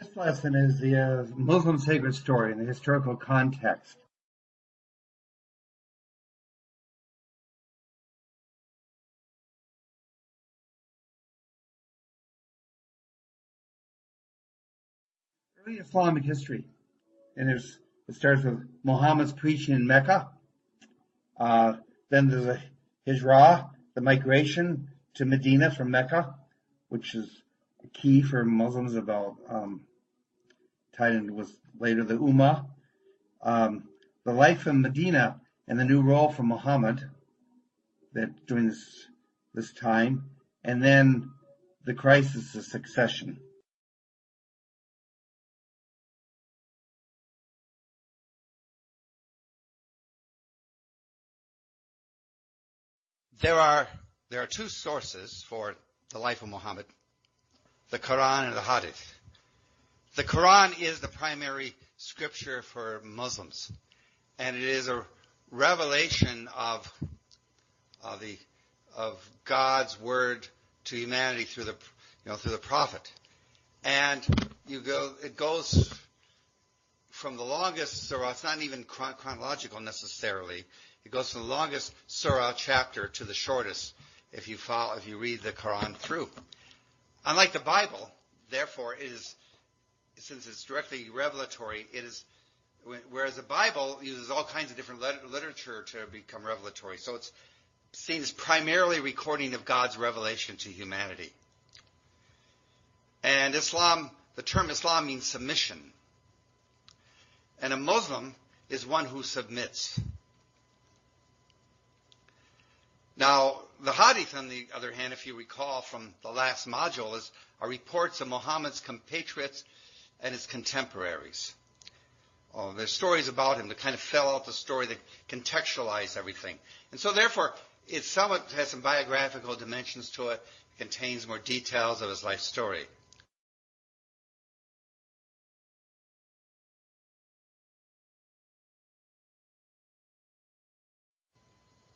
This lesson is the Muslim sacred story in the historical context. Early Islamic history, and it starts with Muhammad's preaching in Mecca. Then there's a hijrah, the migration to Medina from Mecca, which is key for Muslims about tied in with later the Ummah. The life in Medina and the new role for Muhammad that during this time, and then the crisis of succession. There are two sources for the life of Muhammad, the Quran and the Hadith. The Quran is the primary scripture for Muslims, and it is a revelation of God's word to humanity through the prophet. And it goes from the longest surah. It's not even chronological necessarily. It goes from the longest surah chapter to the shortest if you read the Quran through. Unlike the Bible, therefore, since it's directly revelatory, whereas the Bible uses all kinds of different literature to become revelatory. So it's seen as primarily recording of God's revelation to humanity. And Islam, the term Islam means submission. And a Muslim is one who submits. Now, the Hadith, on the other hand, if you recall from the last module, are reports of Muhammad's compatriots and his contemporaries. There's stories about him that kind of fill out the story, that contextualize everything. And so therefore, it somewhat has some biographical dimensions to it. It contains more details of his life story.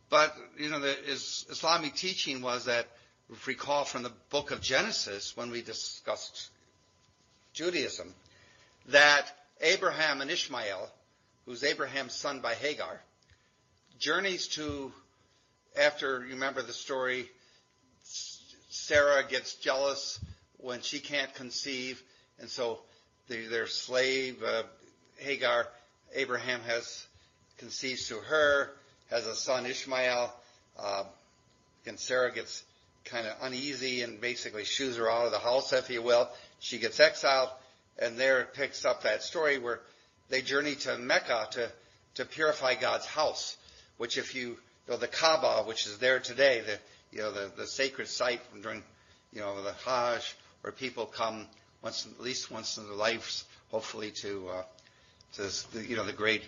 But, the Islamic teaching was that, if we recall from the book of Genesis, when we discussed Judaism, that Abraham and Ishmael, who's Abraham's son by Hagar, journeys after, you remember the story, Sarah gets jealous when she can't conceive, and so their slave, Hagar, Abraham conceives through her, has a son, Ishmael, and Sarah gets kind of uneasy and basically shoos her out of the house, if you will. She gets exiled, and there it picks up that story where they journey to Mecca to purify God's house, which the Kaaba, which is there today, the sacred site from during, the Hajj, where people come at least once in their lives, hopefully to the great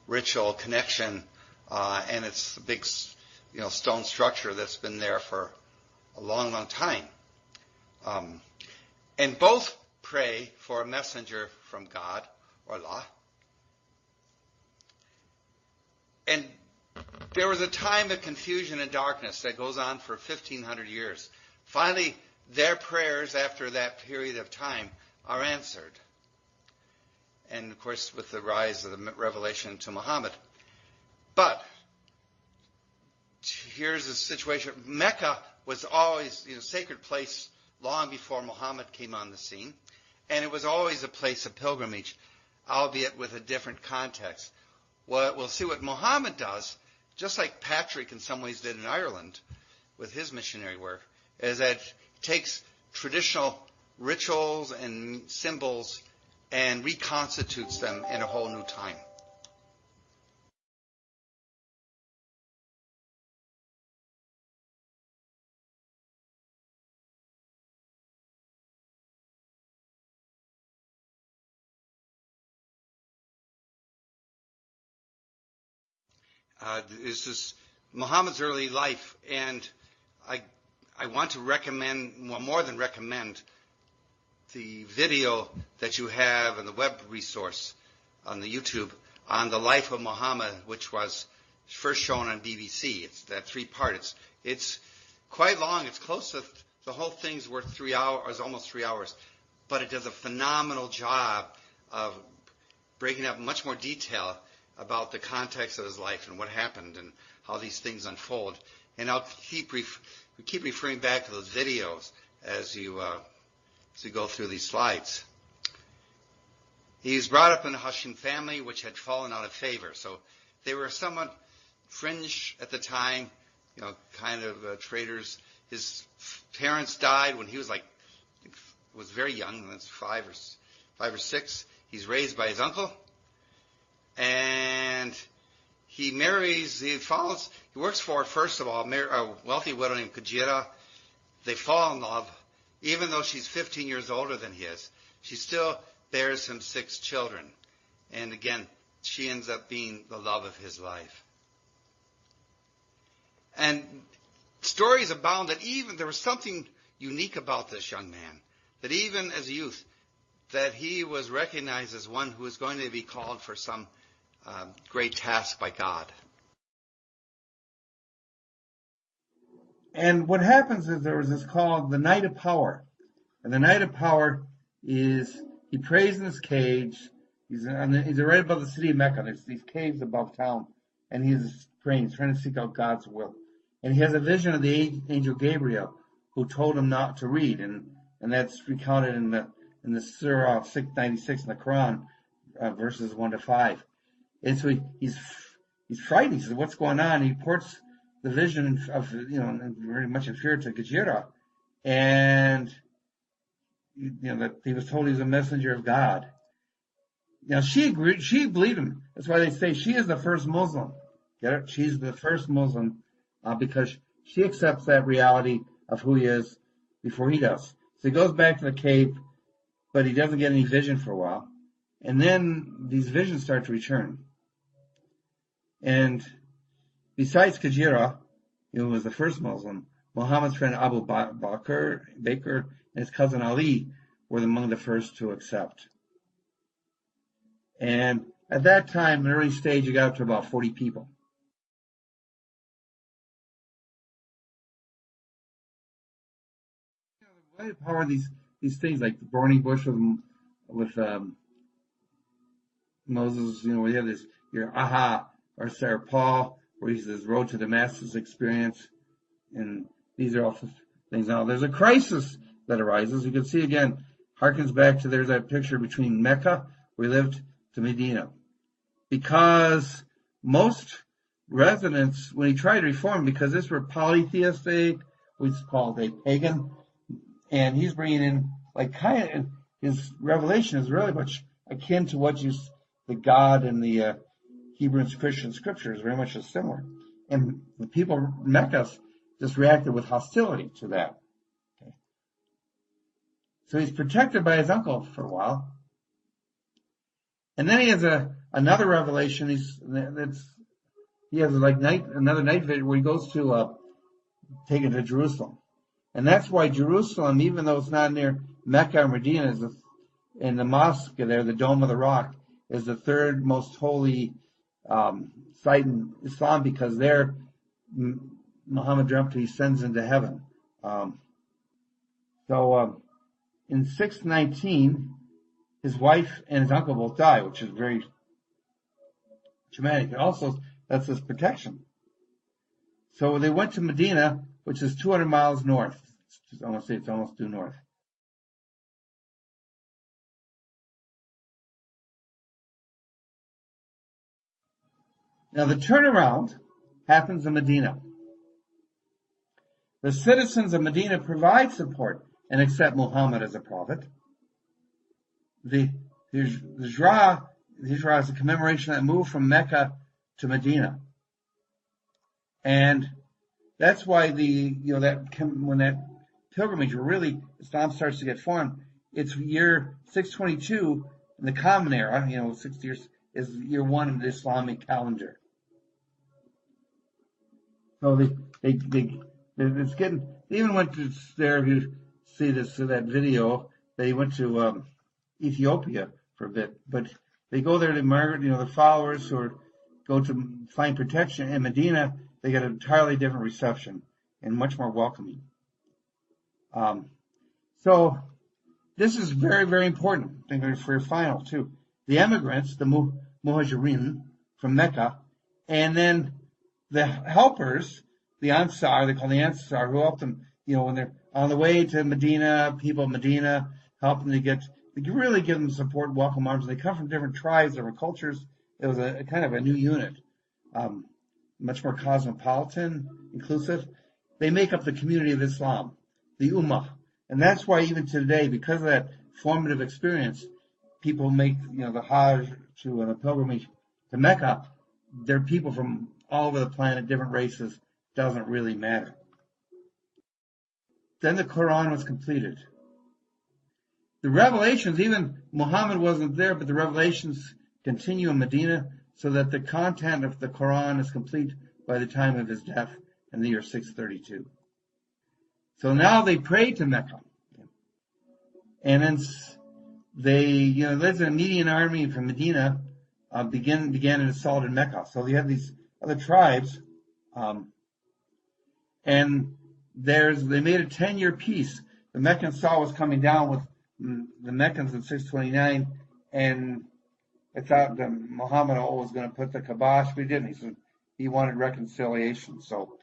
ritual connection. And it's a big, stone structure that's been there for a long, long time. And both pray for a messenger from God, or Allah. And there was a time of confusion and darkness that goes on for 1,500 years. Finally, their prayers after that period of time are answered. And, of course, with the rise of the revelation to Muhammad. But here's the situation. Mecca was always a sacred place long before Muhammad came on the scene. And it was always a place of pilgrimage, albeit with a different context. We'll see what Muhammad does, just like Patrick in some ways did in Ireland with his missionary work, is that he takes traditional rituals and symbols and reconstitutes them in a whole new time. This is Muhammad's early life, and I want to recommend, well, more than recommend, the video that you have in the web resource on the YouTube on the life of Muhammad, which was first shown on BBC. It's that 3-part. It's quite long. It's close to, the whole thing's worth 3 hours, almost 3 hours. but it does a phenomenal job of breaking up much more detail about the context of his life and what happened and how these things unfold. And I'll keep referring back to those videos as you go through these slides. He was brought up in a Hashim family which had fallen out of favor. So they were somewhat fringe at the time, kind of traders. His parents died when he was very young, that's 5 or 6. He's raised by his uncle, and he works for, first of all, a wealthy widow named Kajira. They fall in love. Even though she's 15 years older than he is, she still bears him 6 children. And again, she ends up being the love of his life. And stories abound that even there was something unique about this young man, that even as a youth, that he was recognized as one who was going to be called for some great task by God. And what happens is there was this called the Night of Power. And the Night of Power is he prays in his cage. He's right above the city of Mecca. There's these caves above town. And he's praying. He's trying to seek out God's will. And he has a vision of the angel Gabriel who told him not to read. And that's recounted in the Surah 696 in the Quran, verses 1 to 5. And so he's frightened. He says, "What's going on?" He reports the vision of, very much inferior to Gajira, and that he was told he was a messenger of God. Now she agreed. She believed him. That's why they say she is the first Muslim. Get it? She's the first Muslim because she accepts that reality of who he is before he does. So he goes back to the cave, but he doesn't get any vision for a while, and then these visions start to return. And besides Kajira, who was the first Muslim, Muhammad's friend Abu Bakr, and his cousin Ali were among the first to accept. And at that time, in an early stage, you got up to about 40 people. The power of these things, like the burning bush with Moses, where you have your aha, or Sarah Paul, where he's this road to Damascus experience. And these are all things. Now, there's a crisis that arises. You can see again, harkens back to there's that picture between Mecca, where we lived, to Medina. Because most residents, when he tried to reform, because this were polytheistic, we call it a pagan, and he's bringing in, his revelation is really much akin to what the God and the Hebrew and Christian scriptures very much is similar. And the people of Mecca just reacted with hostility to that. Okay. So he's protected by his uncle for a while. And then he has another revelation. He has another night vision where he goes to take it to Jerusalem. And that's why Jerusalem, even though it's not near Mecca or Medina, in the mosque there, the Dome of the Rock, is the third most holy site in Islam, because there Muhammad dreamt he ascends into heaven. In 619, his wife and his uncle both die, which is very traumatic. And also, that's his protection. So they went to Medina, which is 200 miles north. I want to say it's almost due north. Now the turnaround happens in Medina. The citizens of Medina provide support and accept Muhammad as a prophet. The Hijrah is a commemoration that moved from Mecca to Medina. And that's why when that pilgrimage really, Islam starts to get formed, it's year 622 in the Common Era, 60 years, is year 1 in the Islamic calendar. So they even went to there, if you see that video, they went to Ethiopia for a bit, but they go there to the followers who go to find protection in Medina. They get an entirely different reception and much more welcoming. So this is very, very important. I think for your final too. The emigrants, the Muhajirin from Mecca, and then the helpers, the Ansar, they call the Ansar, who help them, when they're on the way to Medina, people of Medina, help them they really give them support, welcome arms. They come from different tribes, different cultures. It was a kind of a new unit, much more cosmopolitan, inclusive. They make up the community of Islam, the Ummah. And that's why even today, because of that formative experience, people make, the Hajj to a pilgrimage to Mecca. They're people from all over the planet, different races. Doesn't really matter. Then the Quran was completed. The revelations, even Muhammad wasn't there, but the revelations continue in Medina so that the content of the Quran is complete by the time of his death in the year 632. So now they prayed to Mecca. And then there's a Median army from Medina began an assault in Mecca. So you have these other tribes, and they made a 10-year peace. The Meccans saw what was coming down with the Meccans in 629, and they thought that Muhammad was going to put the kibosh, but he didn't. He said he wanted reconciliation. So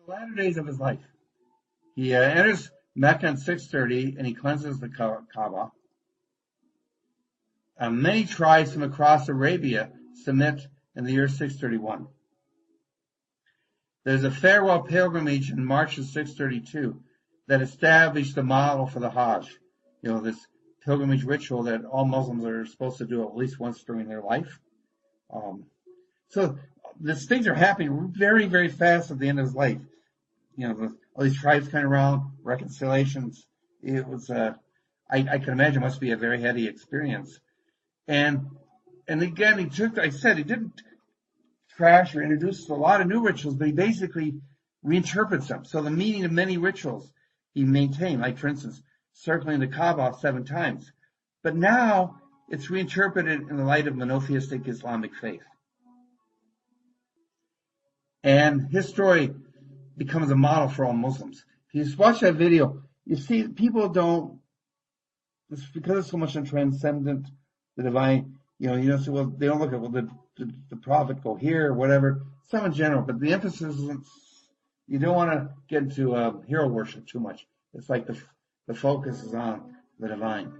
the latter days of his life, he enters Mecca in 630, and he cleanses the Kaaba. Many tribes from across Arabia submit in the year 631. There's a farewell pilgrimage in March of 632 that established the model for the Hajj. This pilgrimage ritual that all Muslims are supposed to do at least once during their life. So these things are happening very, very fast at the end of his life. All these tribes coming around, reconciliations. It was, I can imagine, it must be a very heady experience. And again, he didn't trash or introduce a lot of new rituals, but he basically reinterprets them. So the meaning of many rituals he maintained, like for instance, circling the Kaaba 7 times. But now it's reinterpreted in the light of monotheistic Islamic faith. And his story becomes a model for all Muslims. If you just watch that video, you see people it's because it's so much on transcendent, the divine, you don't say, well, they don't look at, the prophet go here or whatever, some in general, but the emphasis isn't, you don't want to get into hero worship too much. It's like the focus is on the divine.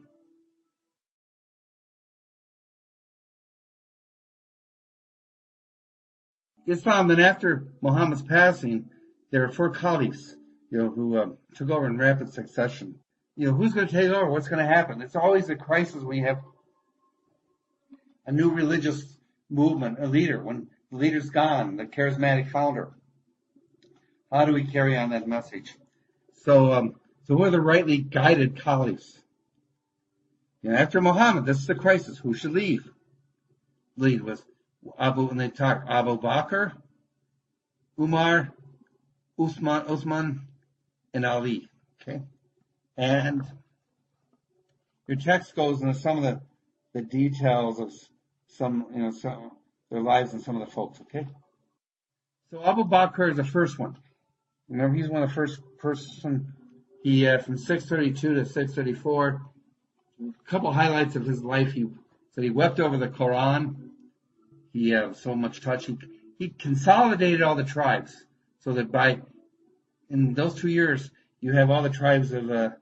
Islam, then after Muhammad's passing, there were 4 caliphs, who took over in rapid succession. Who's going to take over? What's going to happen? It's always a crisis when you have a new religious movement, a leader, when the leader's gone, the charismatic founder. How do we carry on that message? So who are the rightly guided caliphs? After Muhammad, this is the crisis. Who should lead was Abu Bakr, Umar, Uthman, and Ali. Okay, and your text goes into some of the details of some their lives and some of the folks. Okay, so Abu Bakr is the first one. Remember, he's one of the first person. He from 632 to 634. A couple highlights of his life. He said he wept over the Quran. He had so much touch. He consolidated all the tribes so that in those 2 years you have all the tribes of in the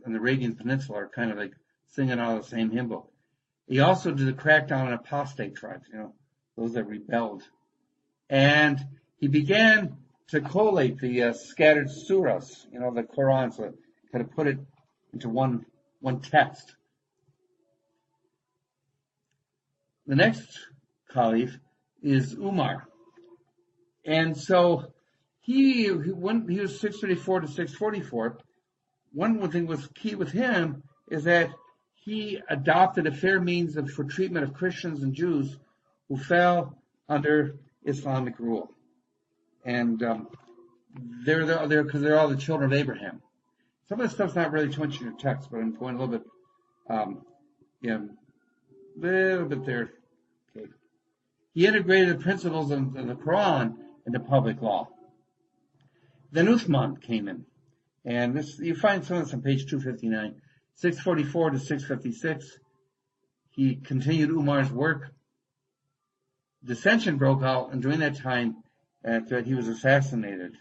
Arabian Peninsula are kind of like singing all the same hymn book. He also did a crackdown on apostate tribes, those that rebelled, and he began to collate the scattered surahs, the Quran, so kind of put it into one text. The next caliph is Umar. And so when he was 634 to 644, one thing was key with him is that he adopted a fair means for treatment of Christians and Jews who fell under Islamic rule. And they're because they're all the children of Abraham. some of the stuff's not really too much in your text, but I'm going a little bit, there. Okay. He integrated the principles of the Quran into public law. Then Uthman came in, and this you find some of this on page 259, 644 to 656. He continued Umar's work. Dissension broke out, and during that time, he was assassinated.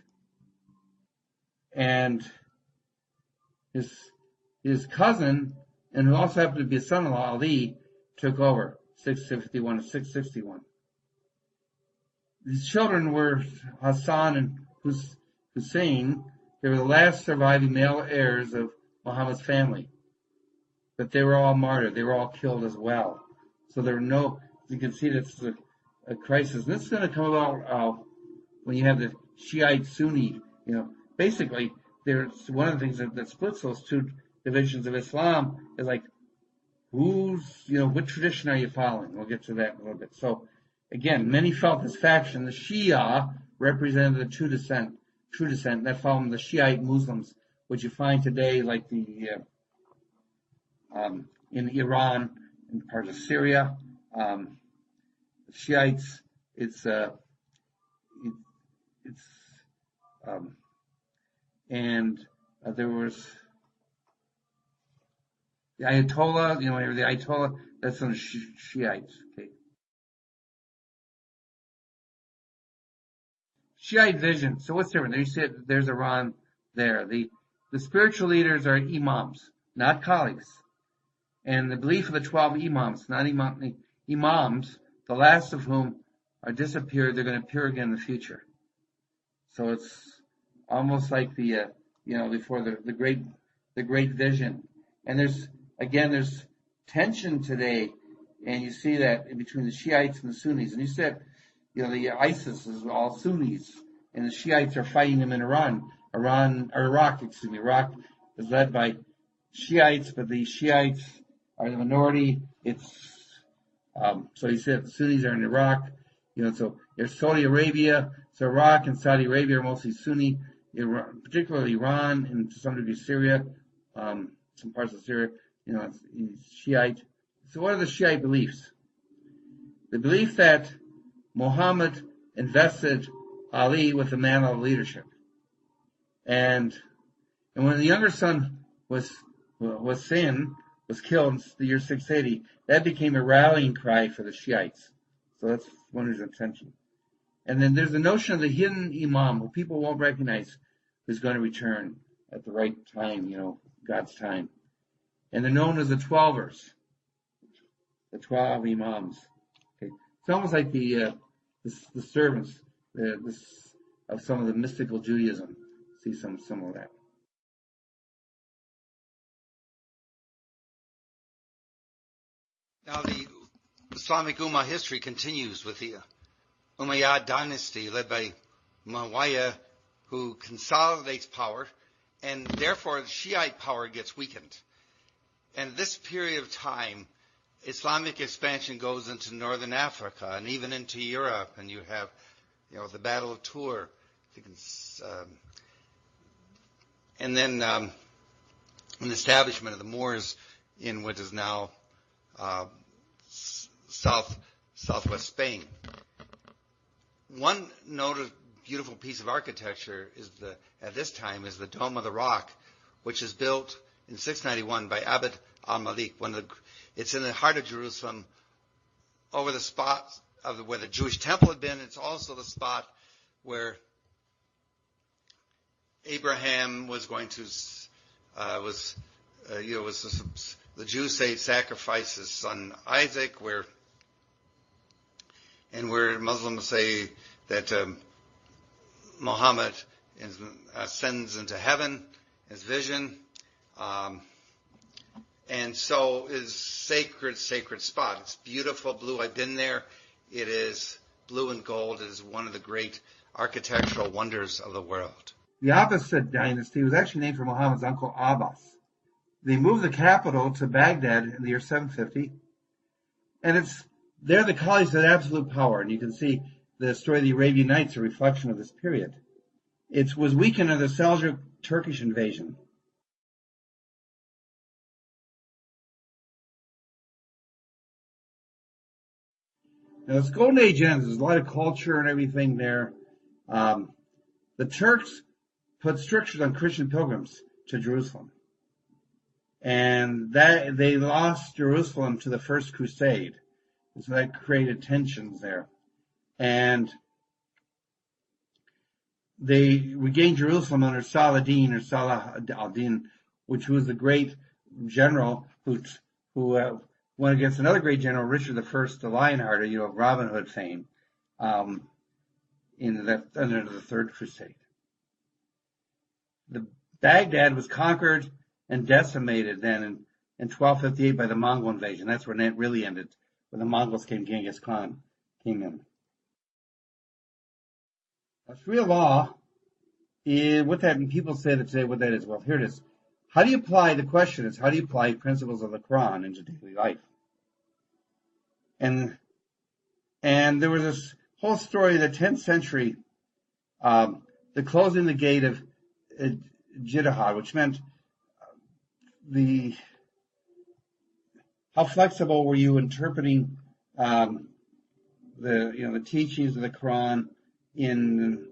And his cousin, and who also happened to be a son-in-law, Ali, took over, 651 to 661. His children were Hassan and Hussein. They were the last surviving male heirs of Muhammad's family. But they were all martyred. They were all killed as well. So there were no, you can see this is a crisis. This is going to come about when you have the Shiite Sunni. Basically, there's one of the things that splits those two divisions of Islam is like, what tradition are you following? We'll get to that in a little bit. So, again, many felt this faction, the Shia, represented the true descent, that followed the Shiite Muslims, which you find today, like in Iran, in parts of Syria. The Shiites, there was the Ayatollah, the Ayatollah, that's on the Shiites. Okay. Shiite vision. So what's different? There you see there's Iran there. The spiritual leaders are imams, not colleagues. And the belief of the 12 imams, not imams, the last of whom are disappeared, they're going to appear again in the future. So it's almost like before the great vision. And there's tension today, and you see that between the Shiites and the Sunnis. And you said, the ISIS is all Sunnis, and the Shiites are fighting them in Iraq. Iraq is led by Shiites, but the Shiites are the minority. So he said the Sunnis are in Iraq. So there's Saudi Arabia. So Iraq and Saudi Arabia are mostly Sunni, particularly Iran and to some degree Syria, some parts of Syria. It's Shiite. So what are the Shiite beliefs? The belief that Muhammad invested Ali with the mantle of leadership, and when the younger son was killed in the year 680, that became a rallying cry for the Shiites. So that's one of his intention. And then there's the notion of the hidden imam, who people won't recognize, who's going to return at the right time, God's time. And they're known as the Twelvers, the 12 imams. Okay. It's almost like the servants of some of the mystical Judaism. See some of that. Now the Islamic Ummah history continues with the Umayyad dynasty led by Muawiyah, who consolidates power, and therefore the Shiite power gets weakened. And this period of time, Islamic expansion goes into northern Africa and even into Europe, and you have, the Battle of Tours, and then an establishment of the Moors in what is now southwest Spain. One noted beautiful piece of architecture at this time is the Dome of the Rock, which is built in 691 by Abd al-Malik. It's in the heart of Jerusalem, over the spot of where the Jewish temple had been. It's also the spot where Abraham was going to the Jews say sacrifice his son Isaac, where Muslims say that Muhammad ascends into heaven, his vision, and so is sacred spot. It's beautiful blue. I've been there. It is blue and gold. It is one of the great architectural wonders of the world. The Abbasid dynasty was actually named for Muhammad's uncle Abbas. They moved the capital to Baghdad in the year 750, and they're the colleagues had absolute power. And you can see the story of the Arabian Nights, a reflection of this period. It was weakened under the Seljuk Turkish invasion. Now, this Golden Age ends. There's a lot of culture and everything there. The Turks put strictures on Christian pilgrims to Jerusalem. And that they lost Jerusalem to the First Crusade. So that created tensions there. And they regained Jerusalem under Saladin or Salah al-Din, which was the great general who went against another great general, Richard I the Lionhearted, of Robin Hood fame, under the Third Crusade. The Baghdad was conquered and decimated then in 1258 by the Mongol invasion. That's when it really ended, when the Mongols Genghis Khan came in. Sharia law, what that, people say that today what that is. Well, here it is. The question is, how do you apply principles of the Quran into daily life? And there was this whole story in the 10th century, the closing the gate of Jihad, which meant how flexible were you interpreting the teachings of the Quran into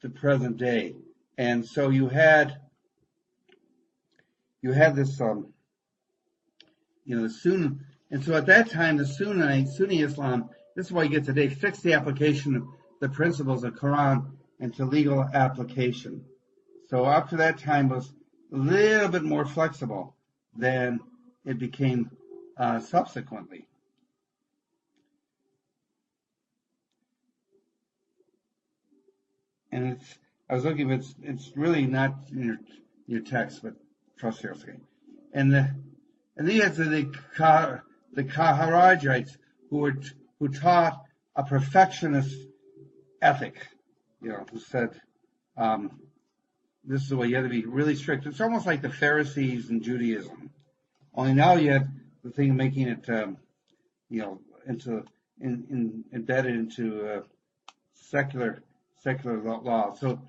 the present day. And so you had this the Sunni, and so at that time the Sunni Islam, this is why you get today, fixed the application of the principles of Quran into legal application. So up to that time was a little bit more flexible than it became subsequently. And I was looking, it's really not in your text, but trust here. And then you had the Khawarijites who taught a perfectionist ethic, who said this is the way you have to be really strict. It's almost like the Pharisees in Judaism. Only now you have the thing of making it, embedded into secular law. So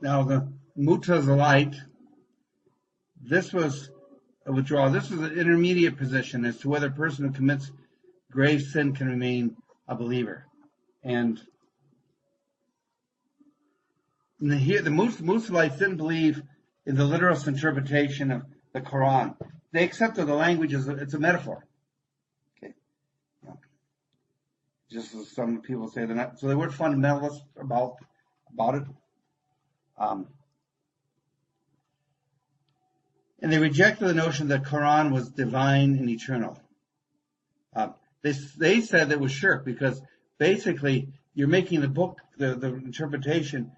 now the Mutazilite, this was a withdrawal. This was an intermediate position as to whether a person who commits grave sin can remain a believer. And here, the Mutazilites didn't believe in the literal interpretation of the Quran. They accepted the language as it's a metaphor. Okay, just as some people say they're not. So they weren't fundamentalists about it. And they rejected the notion that Quran was divine and eternal. They said that was shirk because basically you're making the book, the interpretation,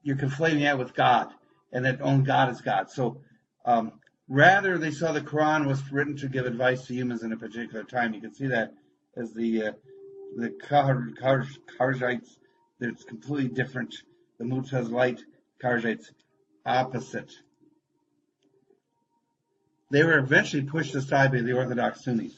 you're conflating that with God, and that only God is God. So rather, they saw the Quran was written to give advice to humans in a particular time. You can see that as the Kharijites, it's completely different. The Mutazilite Kharijites, opposite. They were eventually pushed aside by the Orthodox Sunnis.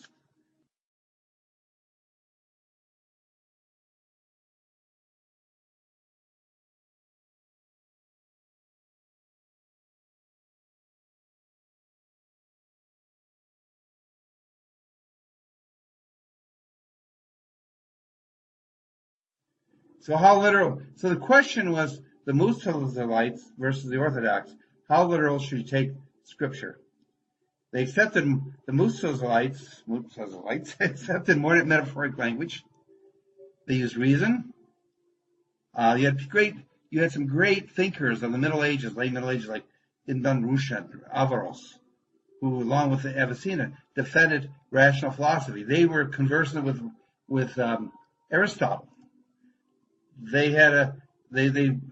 So how literal? So the question was the Mutazilites versus the Orthodox. How literal should you take Scripture? They accepted the Mutazilites accepted more metaphoric language. They used reason. You had some great thinkers of the Middle Ages, late Middle Ages, like Ibn Rushd, Averroes, who, along with Avicenna, defended rational philosophy. They were conversant with Aristotle. They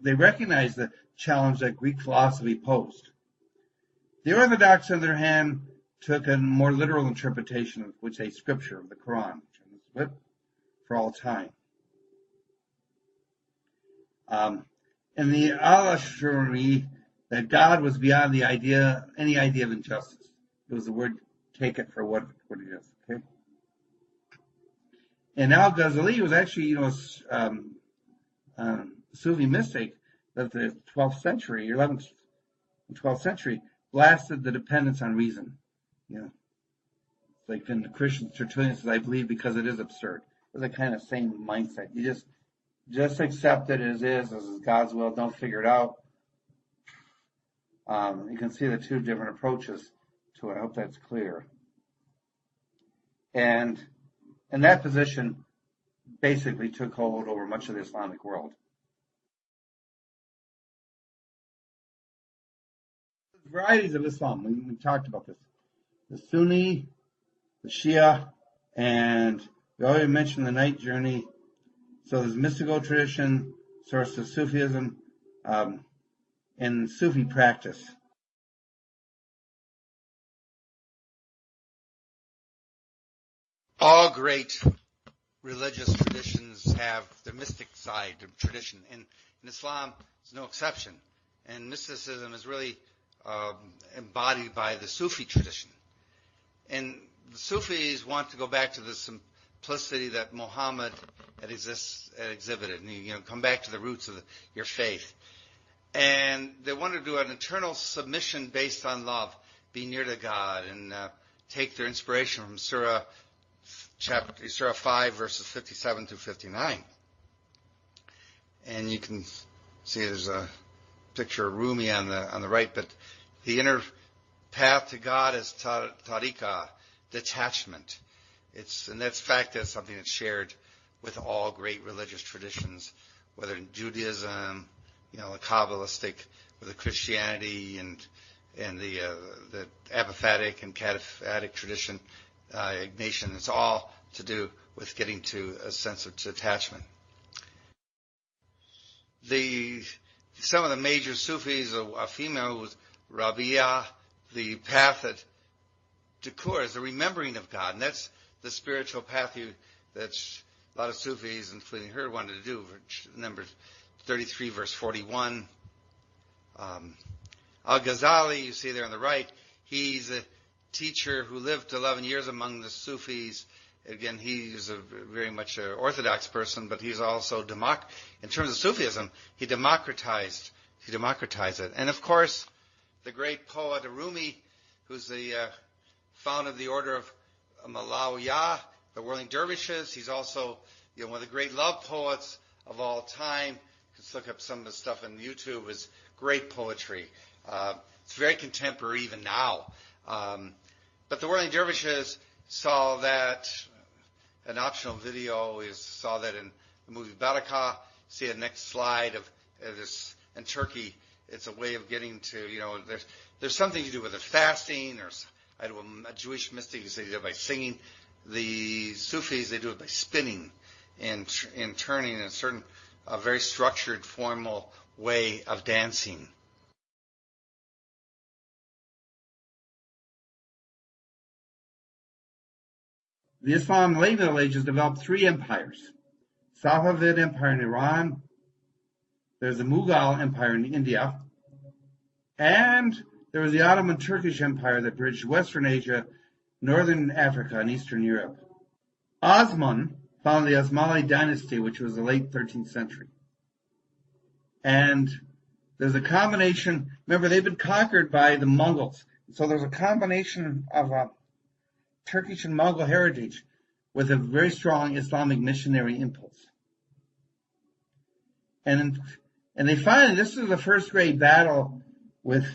recognized the challenge that Greek philosophy posed. The Orthodox, on their hand, took a more literal interpretation of which a scripture of the Quran, which is for all time. And the Al-Ash'ari, that God was beyond any idea of injustice. It was the word, take it for what it is. Okay. And Al-Ghazali was actually, Sufi mystic of the 12th century, 11th and 12th century, blasted the dependence on reason. Like in the Christian Tertullian says, I believe because it is absurd. It's a kind of same mindset. You just accept it as is God's will. Don't figure it out. You can see the two different approaches to it. I hope that's clear. And that position basically took hold over much of the Islamic world. Varieties of Islam. We talked about this. The Sunni, the Shia, and we already mentioned the night journey. So there's mystical tradition, source of Sufism, and Sufi practice. All great religious traditions have the mystic side of tradition, and in Islam is no exception. And mysticism is really embodied by the Sufi tradition. And the Sufis want to go back to the simplicity that Muhammad had exhibited, and come back to the roots of your faith. And they want to do an eternal submission based on love, be near to God, and take their inspiration from Surah 5, verses 57 through 59. And you can see there's a picture of Rumi on the right, but the inner path to God is tariqah, detachment. That's something that's shared with all great religious traditions, whether in Judaism, the Kabbalistic, or the Christianity, and the apophatic and cataphatic tradition, Ignatian. It's all to do with getting to a sense of detachment. Some of the major Sufis, a female who was Rabia, the path at Dukur is the remembering of God, and that's the spiritual path that a lot of Sufis, including her, wanted to do. Number 33, verse 41. Al-Ghazali, you see there on the right, he's a teacher who lived 11 years among the Sufis. Again, he's very much an orthodox person, but he's also in terms of Sufism, he democratized it. And of course, the great poet Rumi, who's the founder of the order of Malawiya, the whirling dervishes. He's also one of the great love poets of all time. Just look up some of the stuff on YouTube. Is great poetry. It's very contemporary even now. But the whirling dervishes saw that, an optional video saw that in the movie Baraka. See the next slide of this in Turkey. It's a way of getting to, there's something to do with the fasting, or I know a Jewish mystic who said he did it by singing. The Sufis, they do it by spinning and turning in a very structured, formal way of dancing. The Islam in the late Middle Ages developed three empires. Safavid Empire in Iran, there's the Mughal Empire in India, and there was the Ottoman Turkish Empire that bridged Western Asia, Northern Africa, and Eastern Europe. Osman founded the Osmani dynasty, which was the late 13th century. And there's a combination, remember they've been conquered by the Mongols, so there's a combination of Turkish and Mongol heritage with a very strong Islamic missionary impulse. And they finally, this is the first great battle with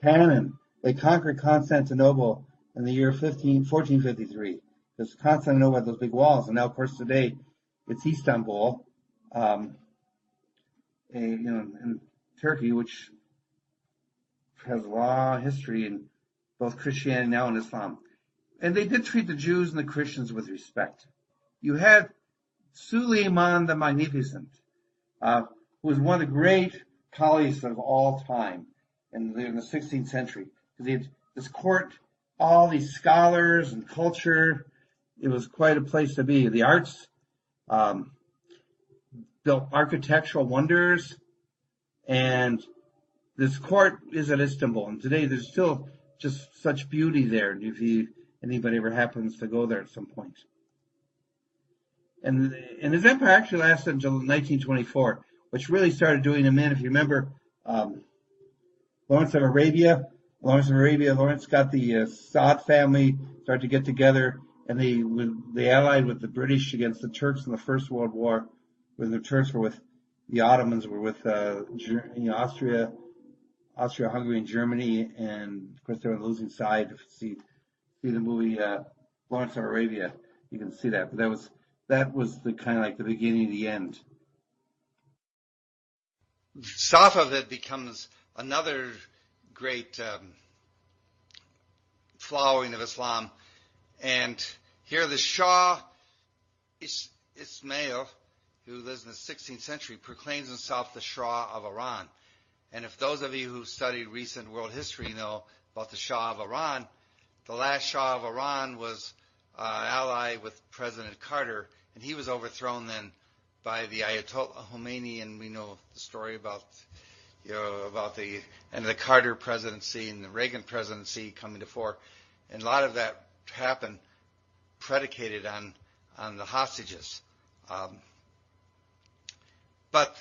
cannon. They conquered Constantinople in the year 1453. Because Constantinople had those big walls, and now, of course, today it's Istanbul, in Turkey, which has a long history in both Christianity now and Islam. And they did treat the Jews and the Christians with respect. You had Suleiman the Magnificent, who was one of the great caliphs of all time in the 16th century. Because he had this court, all these scholars and culture. It was quite a place to be. The arts, built architectural wonders, and this court is at Istanbul. And today there's still just such beauty there, if anybody ever happens to go there at some point. and his empire actually lasted until 1924, which really started doing him in. If you remember, um, Lawrence of Arabia. Lawrence got the Saud family, started to get together, and they allied with the British against the Turks in the First World War. When the Turks were with the Ottomans, were with Austria-Hungary, and Germany, and of course they were on the losing side. If you see the movie Lawrence of Arabia, you can see that. But that was the kind of like the beginning of the end. Safavid becomes another great flowering of Islam. And here the Shah Ismail, who lives in the 16th century, proclaims himself the Shah of Iran. And if those of you who studied recent world history know about the Shah of Iran, the last Shah of Iran was allied with President Carter, and he was overthrown then by the Ayatollah Khomeini, and we know the story about the end of the Carter presidency and the Reagan presidency coming to fore. And a lot of that happened predicated on the hostages. But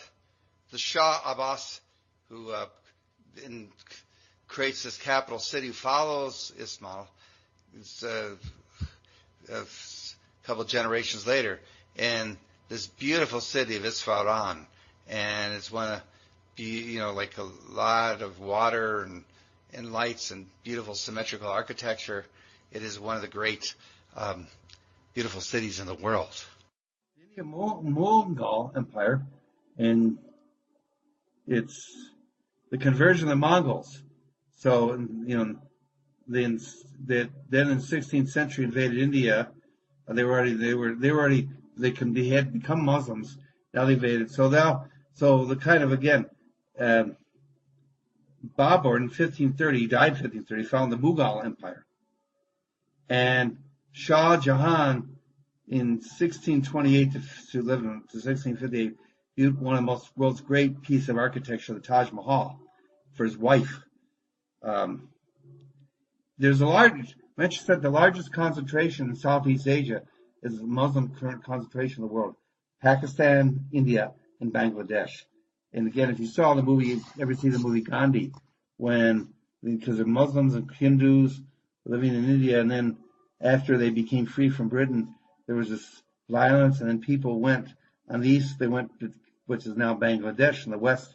the Shah Abbas, who creates this capital city, follows Ismail. It's a couple generations later, and this beautiful city of Isfahan, and it's one of like a lot of water and lights and beautiful symmetrical architecture. It is one of the great beautiful cities in the world. The Mongol Empire, and it's the conversion of the Mongols. So then in 16th century invaded India. They had become Muslims. Now they invaded. So the kind of again, Babur in 1530, he died in 1530, founded the Mughal Empire, and Shah Jahan in 1628 to 1658 built one of the world's great piece of architecture, the Taj Mahal, for his wife. There's the largest concentration in Southeast Asia is the Muslim current concentration in the world: Pakistan, India, and Bangladesh. And again, if you saw the movie, ever see the movie Gandhi, because the Muslims and Hindus living in India, and then after they became free from Britain, there was this violence, and then people went on the east. They went to, which is now Bangladesh, and the west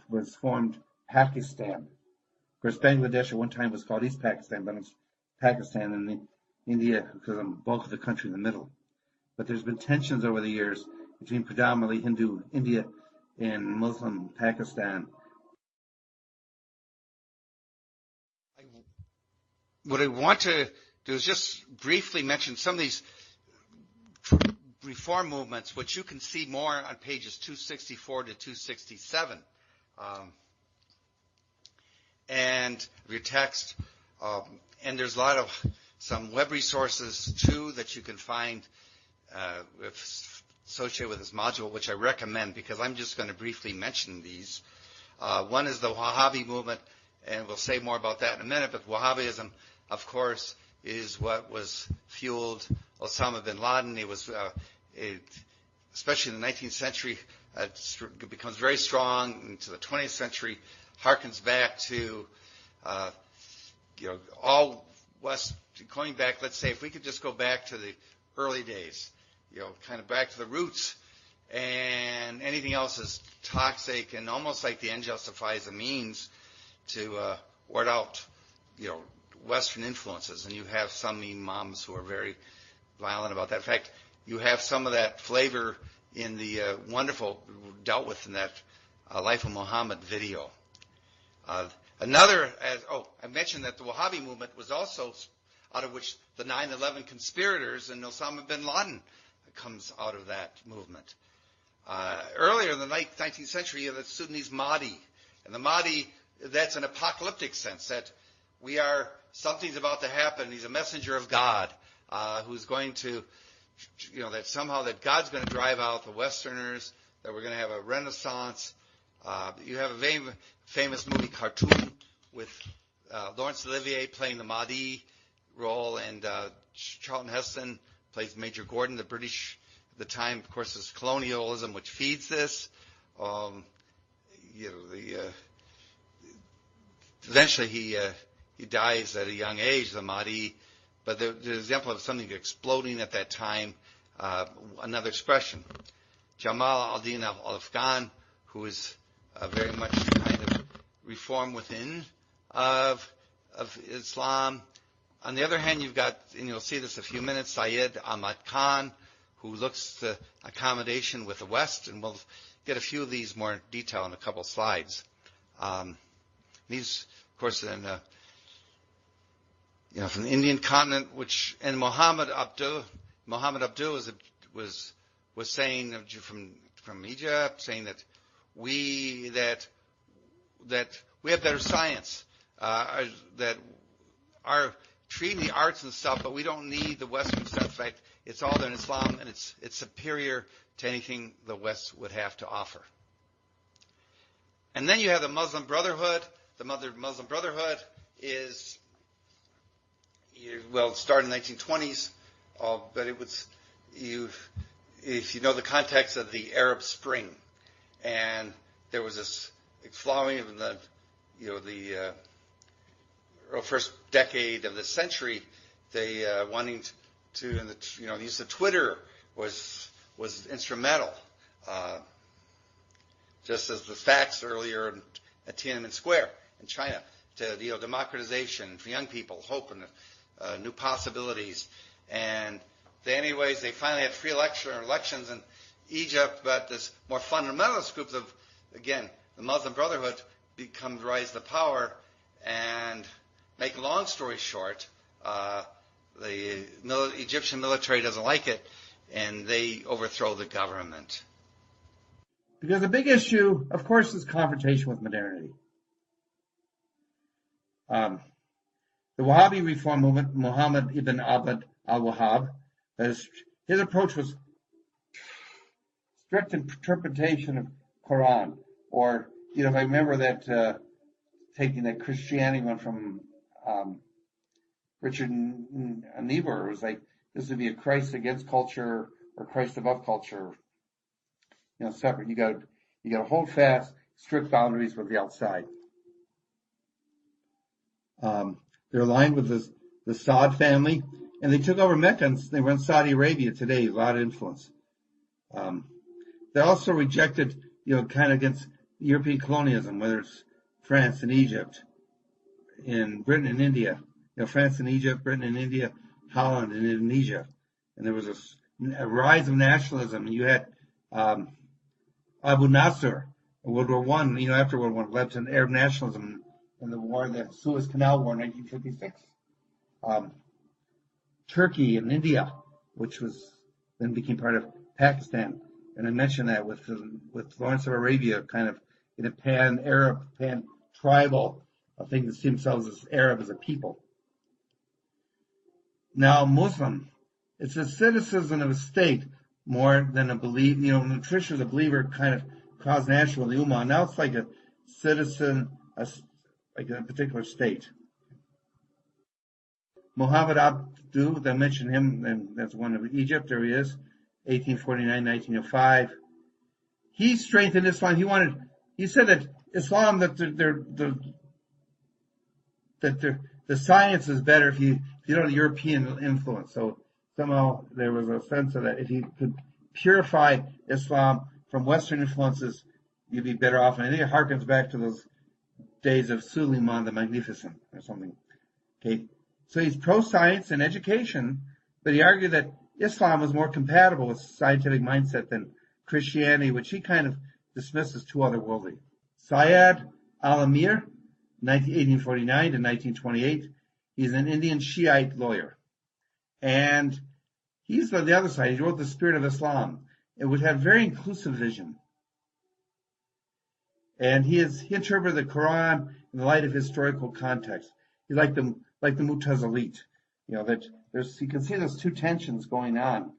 was formed Pakistan. Of course, Bangladesh at one time was called East Pakistan, but it's Pakistan, and India because of the bulk of the country in the middle. But there's been tensions over the years between predominantly Hindu India and Muslim Pakistan. What I want to do is just briefly mention some of these reform movements, which you can see more on pages 264 to 267. And your text, and there's a lot of some web resources too that you can find associated with this module, which I recommend because I'm just going to briefly mention these. One is the Wahhabi movement, and we'll say more about that in a minute, but Wahhabism, of course, is what was fueled Osama bin Laden. It was, especially in the 19th century, it becomes very strong into the 20th century, harkens back to, all West, going back, let's say, if we could just go back to the early days, kind of back to the roots, and anything else is toxic and almost like the end justifies the means to ward out, Western influences. And you have some imams who are very violent about that. In fact, you have some of that flavor in the wonderful, dealt with in that Life of Muhammad video. I mentioned that the Wahhabi movement was also out of which the 9/11 conspirators and Osama bin Laden comes out of that movement. Earlier in the 19th century, you have the Sudanese Mahdi. And the Mahdi, that's an apocalyptic sense, that something's about to happen. He's a messenger of God who's going to, that somehow that God's going to drive out the Westerners, that we're going to have a renaissance. You have a very famous movie, Cartoon, with Laurence Olivier playing the Mahdi role, and Charlton Heston plays Major Gordon, the British the time, of course, is colonialism, which feeds this. Eventually he dies at a young age, the Mahdi. But the example of something exploding at that time, another expression. Jamal al-Din al-Afghan, who is very much kind of reform within of Islam. On the other hand, you've got, and you'll see this in a few minutes, Syed Ahmad Khan, who looks to accommodation with the West, and we'll get a few of these more detail in a couple slides. These, of course, then, from the Indian continent, and Muhammad Abduh was saying from Egypt, saying that we have better science, that are treating the arts and stuff, but we don't need the Western stuff. In fact, it's all there in Islam, and it's superior to anything the West would have to offer. And then you have the Muslim Brotherhood. The Muslim Brotherhood is, it started in the 1920s, but it was, if you know the context of the Arab Spring, and there was this flowering of the first decade of the century, they wanting to, the use of Twitter was instrumental, just as the facts earlier at Tiananmen Square in China, to democratization for young people, hope and new possibilities. And they finally had free elections in Egypt, but this more fundamentalist group of, again, the Muslim Brotherhood rise to power, and make a long story short, the Egyptian military doesn't like it, and they overthrow the government. Because the big issue, of course, is confrontation with modernity. The Wahhabi reform movement, Muhammad ibn Abd al-Wahhab, his approach was strict interpretation of Quran. Or, I remember that taking that Christianity one from Richard Niebuhr, it was like, this would be a Christ against culture or Christ above culture, separate. You got to hold fast, strict boundaries with the outside. They're aligned with the Saud family, and they took over Mecca, and they run Saudi Arabia today, a lot of influence. They also rejected, kind of against European colonialism, whether it's France and Egypt, in Britain and India, France and Egypt, Britain and India, Holland and Indonesia. And there was a rise of nationalism. You had Abu Nasser in World War I, after World War I, led to Arab nationalism in the Suez Canal War in 1956. Turkey and India, which then became part of Pakistan. And I mentioned that with Lawrence of Arabia, kind of in a pan-Arab, pan-tribal thing that see themselves as Arab as a people. Now, Muslim, it's a citizen of a state more than a belief. Nutrition is a believer, kind of cross-national, the Ummah. Now it's like a citizen, like a particular state. Muhammad Abduh, I mentioned him, and that's one of Egypt. There he is, 1849, 1905. He strengthened Islam. He said that Islam, that the science is better if you don't have European influence. So somehow there was a sense of that. If you could purify Islam from Western influences, you'd be better off. And I think it harkens back to those days of Suleiman the Magnificent or something. Okay. So he's pro-science and education, but he argued that Islam was more compatible with scientific mindset than Christianity, which he kind of dismissed as too otherworldly. Syed al-Amir, 1849 to 1928, he's an Indian Shiite lawyer. And he's on the other side. He wrote The Spirit of Islam. It would have very inclusive vision. And he interpreted the Quran in the light of historical context. He's like the Mutazilit, that you can see those two tensions going on.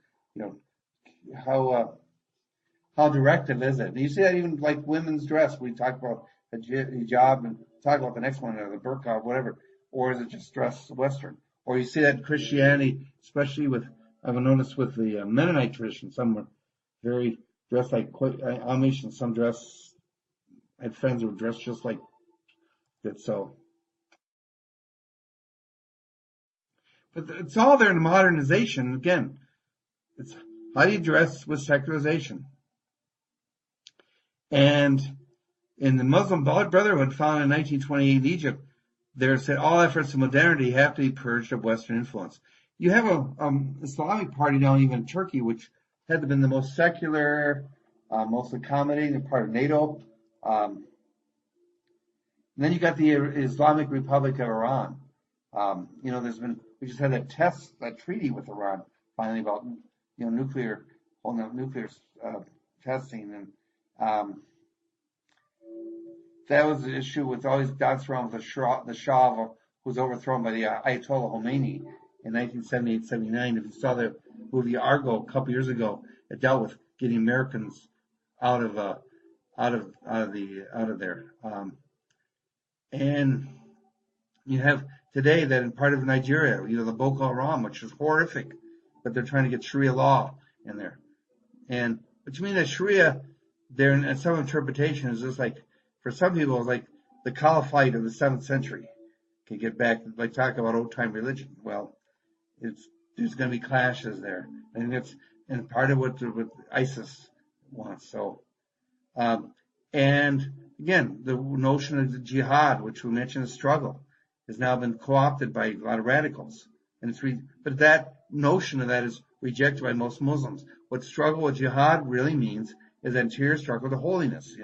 How directive is it? And you see that even like women's dress. We talk about a hijab and talk about the next one, or the burqa, whatever. Or is it just dress Western? Or you see that in Christianity, especially with I've noticed with the Mennonite tradition, some were very dressed like Amish, and some I had friends who were dressed just like that. So, but it's all there in modernization. Again, it's how do you dress with secularization? And in the Muslim Brotherhood, founded in 1928 in Egypt, there said all efforts of modernity have to be purged of Western influence. You have a Islamic party now, even in Turkey, which had been the most secular, most accommodating part of NATO. And then you got the Islamic Republic of Iran. We just had that treaty with Iran finally about nuclear testing, and that was the issue with always bounced around with the Shah who was overthrown by the Ayatollah Khomeini in 1978-79. If you saw the movie Argo a couple years ago, it dealt with getting Americans out of there. And you have today that in part of Nigeria, the Boko Haram, which is horrific, but they're trying to get Sharia law in there. And which means that Sharia, there in some interpretation is just like, for some people, it's like the Caliphate of the 7th century. Can get back, like talk about old time religion. Well, there's going to be clashes there, and part of what ISIS wants. So, and again, the notion of the jihad, which we mentioned, the struggle, has now been co-opted by a lot of radicals, and but that notion of that is rejected by most Muslims. What struggle with jihad really means is an interior struggle to holiness.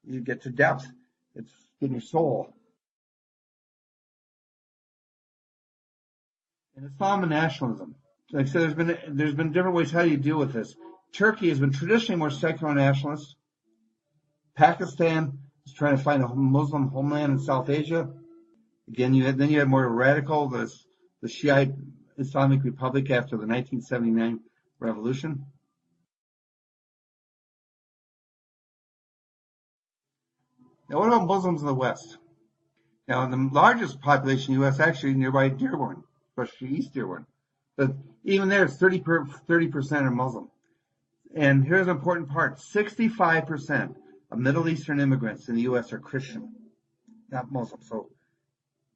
You get to depth. It's in your soul. And Islam and nationalism. Like I said, there's been different ways how do you deal with this. Turkey has been traditionally more secular nationalist. Pakistan is trying to find a Muslim homeland in South Asia. Again, you had more radical, the Shiite Islamic Republic after the 1979 revolution. Now, what about Muslims in the West? Now, the largest population in the U.S. actually nearby Dearborn, especially East Dearborn. But even there, it's 30% are Muslim. And here's an important part. 65% of Middle Eastern immigrants in the U.S. are Christian, not Muslim. So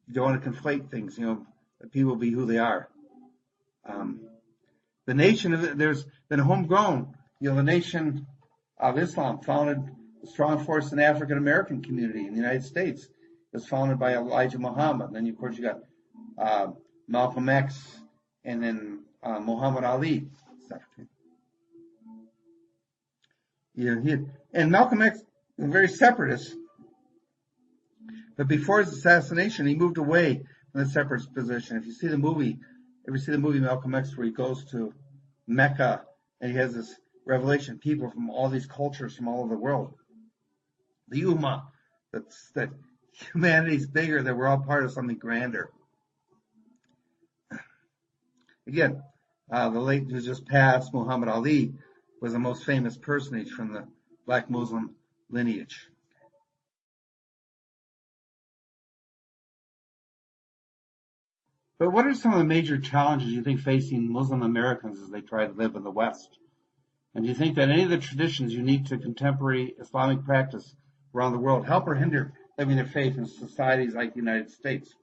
you don't want to conflate things, that people be who they are. The nation, there's been homegrown, the nation of Islam founded a strong force in the African American community in the United States. It was founded by Elijah Muhammad. And then, of course, you got Malcolm X and then Muhammad Ali. And Malcolm X was very separatist. But before his assassination, he moved away from the separatist position. If you see the movie Malcolm X, where he goes to Mecca and he has this revelation, people from all these cultures from all over the world, the Ummah, that humanity's bigger, that we're all part of something grander. Again, the late who just passed, Muhammad Ali, was the most famous personage from the Black Muslim lineage. But what are some of the major challenges you think facing Muslim Americans as they try to live in the West? And do you think that any of the traditions unique to contemporary Islamic practice around the world help or hinder living their faith in societies like the United States?